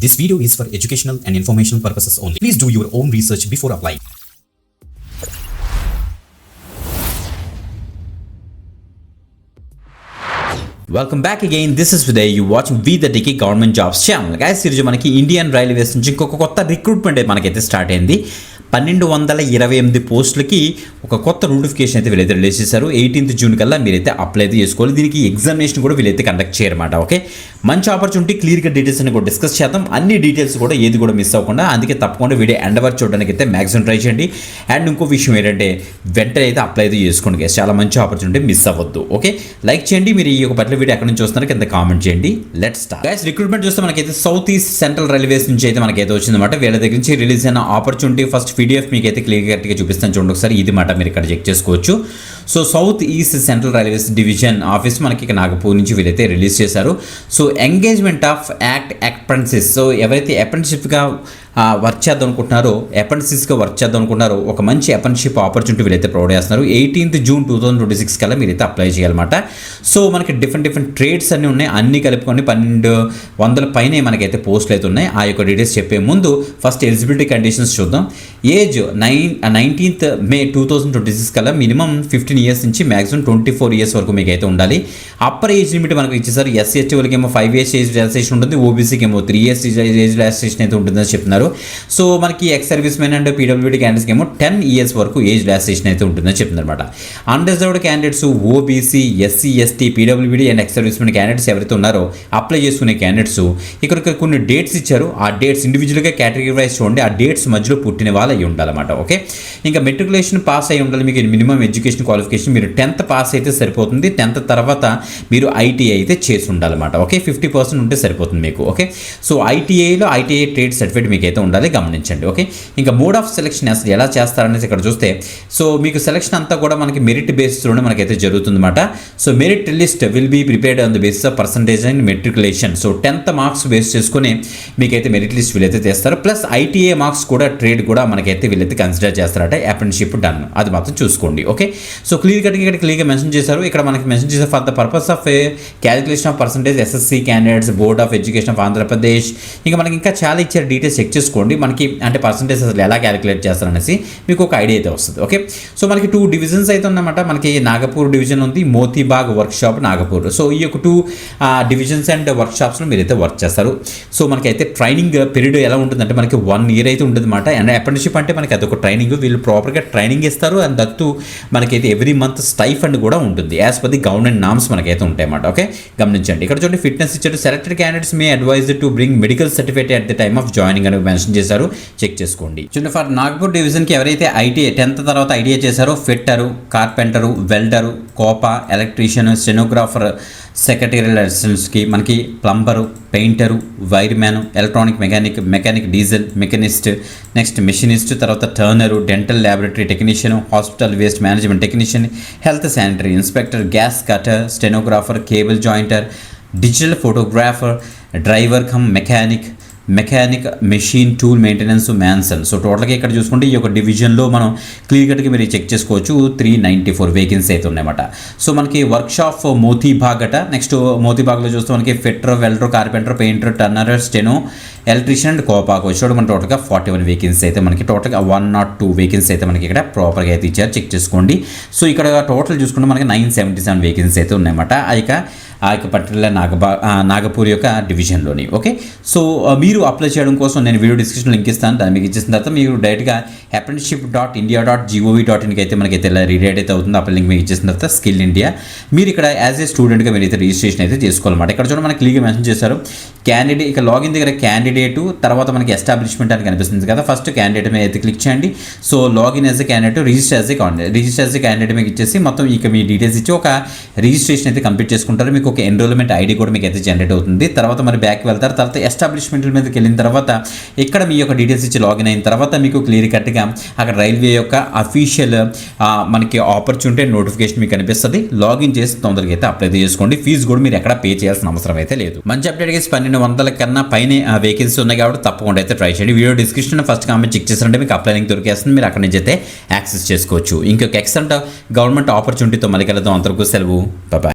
This video is for educational and informational purposes only. Please do your own research before applying. Welcome back again. This is విదయ్. You watching వి ద డికి government jobs channel. Guys ఈరోజు మనకి Indian railways నుంచి ఇంకొక కొత్త recruitment మనకైతే స్టార్ట్ అయింది. 1228 పోస్టులకి ఒక కొత్త నోటిఫికేషన్ అయితే వీళ్ళైతే రిలీజ్ చేశారు. 18th జూన్ కల్లా మీరైతే అప్లై అయితే చేసుకోవాలి. దీనికి ఎగ్జామినేషన్ కూడా వీళ్ళైతే కండక్ట్ చేయరన్నమాట. ఓకే, మంచి ఆపర్చునిటీ. క్లియర్గా డీటెయిల్స్ అని కూడా డిస్కస్ చేద్దాం. అన్ని డీటెయిల్స్ కూడా ఏది కూడా మిస్ అవ్వకుండా, అందుకే తప్పకుండా వీడియో ఎండ్ వరకు చూడడానికి అయితే మ్యాక్సిమం ట్రై చేయండి. అండ్ ఇంకో విషయం ఏంటంటే వెంటనే అయితే అప్లై అయితే చేసుకోండి గైస్. చాలా మంచి ఆపర్చునిటీ, మిస్ అవ్వద్దు. ఓకే, లైక్ చేయండి. మీరు ఈ ఒక పట్ల వీడియో ఎక్కడ నుంచి చూస్తున్నారు కింద కామెంట్ చేయండి. Let's start guys. రిక్రూట్మెంట్ చూస్తే మనకైతే సౌత్ ఈస్ట్ సెంట్రల్ రైల్వేస్ నుంచి అయితే మనకైతే వచ్చిందన్నమాట. వీళ్ళ దగ్గర నుంచి రిలీజ్ అయిన ఆపర్చునిటీ ఫస్ట్ పీడిఎఫ్ మీకు అయితే క్లియర్గా చూపిస్తాను చూడండి ఒకసారి. ఇది మాట మీరు ఇక్కడ చెక్ చేసుకోవచ్చు. So south east central railways division office మనకి ఇక్కడ నాగపూర్ నుంచి వీళ్ళైతే రిలీజ్ చేశారు. So engagement of act apprentices. So ఎవరైతే అప్రెంటిస్షిప్గా వర్క్ చేద్దాం అనుకుంటున్నారో, అప్రెంటిసెస్గా వర్క్ చేద్దాం అనుకుంటున్నారో ఒక మంచి అప్రెంటిస్షిప్ ఆపర్చునిటీ వీళ్ళైతే ప్రొవైడ్ చేస్తున్నారు. 18th జూన్ 2026 కల్లా మీరైతే అప్లై చేయాలన్నమాట. సో మనకి డిఫరెంట్ ట్రేడ్స్ అన్నీ ఉన్నాయి. అన్నీ కలుపుకొని 1200 పైనే మనకైతే పోస్టులు అయితే ఉన్నాయి. ఆ యొక్క డీటెయిల్స్ చెప్పే ముందు ఫస్ట్ ఎలిజిబిలిటీ కండిషన్స్ చూద్దాం. ఏజ్ 19th మే 2026 కల్లా మినిమం 15 ఇయర్స్ నుంచి మ్యాక్సిమం 24 ఇయర్స్ వరకు మీకు అయితే ఉండాలి. అప్పర్ ఏజ్ లిమిట్ మనకు ఇచ్చేసారు. ఎస్సీ ఎస్టీ వాళ్ళకి ఏమో 5 years ఏజ్ రిలాక్సేషన్ ఉంటుంది. ఓబీసీకి ఏమో 3 years ఏజ్ రిలాక్సేషన్ అయితే ఉంటుందని చెప్తున్నారు. సో మనకి ex servicemen and PWD క్యాండిడేట్స్కి ఏమో 10 years వరకు ఏజ్ రిలాక్సేషన్ అయితే ఉంటుందని చెప్తున్నారు అనమాట. Unreserved candidates, OBC, SC ST, PWD and ex service men candidates ఎవరైతే ఉన్నారో అప్లై చేసుకునే క్యాండిడేట్స్ ఇక్కడ కొన్ని డేట్స్ ఇచ్చారు. ఆ డేట్స్ ఇండివిజువల్గా కేటగిరీ వైజ్ చూడండి. ఆ డేట్స్ మధ్యలో పుట్టిన వాళ్ళు అయి ఉండాలన్నమాట. ఓకే, ఇంకా మెట్రికులేషన్ పాస్ అయి ఉండాలి. మీకు మినిమం ఎడ్యుకేషన్ క్వాలిఫికేషన్ మీరు 10th పాస్ అయితే సరిపోతుంది. 10th తర్వాత మీరు ఐటీఐ అయితే చేసి ఉండాలన్నమాట. ఓకే, 50% ఉంటే సరిపోతుంది మీకు. Okay, so ITI trade certificate మీకు అయితే ఉండాలి, గమనించండి. ఓకే, ఇంకా మోడ్ ఆఫ్ సెలెక్షన్ అసలు ఎలా చేస్తారనేసి ఇక్కడ చూస్తే, సో మీకు సెలెక్షన్ అంతా కూడా మనకి మెరిట్ బేస్లోనే మనకైతే జరుగుతుందన్నమాట. So merit list will be prepared on the basis of percentage and matriculation. So 10th marks base చేసుకుని మీకైతే మెరిట్ లిస్ట్ వీళ్ళైతే తెస్తారు. ప్లస్ ఐటీఐ మార్క్స్ కూడా ట్రేడ్ కూడా మనకైతే వీళ్ళైతే కన్సిడర్ చేస్తారట. అప్రెంటిస్షిప్ డన్, అది మాత్రం చూసుకోండి. ఓకే, సో క్లియర్గా మెన్షన్ చేశారు. ఇక్కడ మనకి మెన్షన్ చేసే for the purpose of calculation of percentage SSC candidates, board of education of Andhra Pradesh. ఇంకా మనకి ఇంకా చాలా ఇచ్చారు. డీటెయిల్స్ చెక్ చేసుకోండి. మనకి అంటే పర్సంటేజ్ అసలు ఎలా క్యాలిక్యులేట్ చేస్తారనేసి మీకు ఒక ఐడియా అయితే వస్తుంది. ఓకే, సో మనకి 2 డివిజన్స్ అయితే ఉన్నాయన్నమాట. మనకి నాగపూర్ డివిజన్ ఉంది, మోతీబాగ్ వర్క్షాప్ నాగపూర్. సో ఈ యొక్క 2 డివిజన్స్ అండ్ వర్క్షాప్స్లో మీరైతే వర్క్ చేస్తారు. సో మనకైతే ట్రైనింగ్ పీరియడ్ ఎలా ఉంటుందంటే మనకి 1 year అయితే ఉంటుంది అనమాట. అండ్ అప్రెంటిస్షిప్ అంటే మనకి అదొక ట్రైనింగ్, వీళ్ళు ప్రాపర్గా ట్రైనింగ్ ఇస్తారు. అండ్ దట్టు మనకైతే ఎవ్రీ మంత్ స్టైఫండ్ కూడా ఉంటుంది. As per the government norms మనకైతే ఉంటాయి అన్నమాట. ఓకే, గమనించండి. ఇక్కడ చూడండి ఫిట్నెస్ ఇచ్చారు. Selected candidates may advise to bring medical certificate at the time of joining అని మెన్షన్ చేశారు. చెక్ చేసుకోండి. చూడండి, ఫర్ నాగపూర్ డివిజన్కి ఎవరైతే ఐటీఐ 10th తర్వాత ఐటీఐ చేశారో fitter, carpenter, welder, COPA, electrician, stenographer, secretarial అసిస్టెంట్స్కి మనకి plumber, painter, wireman, electronic mechanic, diesel mechanist, next machinist, తర్వాత turner, dental laboratory technician, hospital waste management technician, health sanitary inspector, gas cutter, stenographer, cable jointer, digital photographer, driver cum mechanic, machine tool maintenance, మ్యాన్సన్. So టోటల్గా ఇక్కడ చూసుకుంటే ఈ యొక్క డివిజన్లో మనం క్లియర్గా మీరు చెక్ చేసుకోవచ్చు. 394 వేకెన్సీ అయితే ఉన్నాయన్నమాట. సో మనకి వర్క్షాప్ మోతీబాగ్ అట. నెక్స్ట్ మోతీబాగ్లో చూస్తే మనకి fitter, welder, carpenter, painter, turner, steno, electrician and కోపాకు వచ్చేటప్పుడు మన టోటల్గా 41 వేకెన్సీ అయితే మనకి టోటల్గా 102 వేకెన్సీ అయితే మనకి ఇక్కడ ప్రాపర్గా అయితే ఇచ్చారు. చెక్ చేసుకోండి. సో ఇక్కడ టోటల్ చూసుకుంటే మనకి 977 వేకెన్సీ అయితే ఉన్నాయన్నమాట. ఆ యొక్క పర్టికులర్ నాగపూర్ యొక్క డివిజన్లోని. ఓకే, సో మీరు అప్లై చేయడం కోసం నేను వీడియో డిస్క్రిప్షన్ లింక్ ఇస్తాను. దాన్ని మీకు ఇచ్చేసిన తర్వాత మీరు డైరెక్ట్గా apprenticeship.india.gov.in అయితే మనకైతే రీడైట్ అయితే అవుతుంది. అప్లై లింక్ మీకు ఇచ్చేసిన తర్వాత స్కిల్ ఇండియా మీరు ఇక్కడ యాజ్ ఏ స్టూడెంట్గా మీరు అయితే రిజిస్ట్రేషన్ అయితే చేసుకోవాలన్నమాట. ఇక్కడ చూడండి మనకి క్లియర్గా మెన్షన్ చేశారు. క్యాండిడేట్ ఇక లాగిన్ దగ్గర క్యాండిడేటు, తర్వాత మనకి ఎస్టాబ్లిష్మెంట్ అని కనిపిస్తుంది కదా. ఫస్ట్ క్యాండిడేట్ మీద అయితే క్లిక్ చేయండి. So login as a candidate, register as a candidate మీకు ఇచ్చేసి మొత్తం ఇక మీ డీటెయిల్స్ ఇచ్చి ఒక రిజిస్ట్రేషన్ అయితే కంప్లీట్ చేసుకుంటారు. మీకు ఒక ఎన్రోల్మెంట్ ఐడి కూడా మీకు అయితే జనరేట్ అవుతుంది. తర్వాత మరి బ్యాక్ వెళ్తారు. తర్వాత ఎస్టాబ్లిష్మెంట్ మీదకి వెళ్ళిన తర్వాత ఇక్కడ మీ యొక్క డీటెయిల్స్ ఇచ్చి లాగిన్ అయిన తర్వాత మీకు క్లియర్ కట్గా అక్కడ రైల్వే యొక్క అఫీషియల్ మనకి ఆపర్చునిటీ నోటిఫికేషన్ మీకు కనిపిస్తుంది. లాగిన్ చేసి తొందరగా అయితే అప్లై చేసుకోండి. ఫీజు కూడా మీరు ఎక్కడ పే చేయాల్సిన అవసరం అయితే లేదు. మంచి అప్డేట్ చేసి 1200 కన్నా పైన వేకెన్సీ ఉన్నాయి కాబట్టి తప్పకుండా అయితే ట్రై చేయండి. Video description first comment check చేసారంటే మీకు అప్లై లింక్ దొరికేస్తుంది. మీరు అక్కడ నుంచి అయితే యాక్సెస్ చేసుకోవచ్చు. ఇంకొక ఎక్సలెంట్ గవర్నమెంట్ ఆపర్చునిటీతో మళ్ళీ కలుద్దాం. అంతవరకు సెలవు. బాయ్.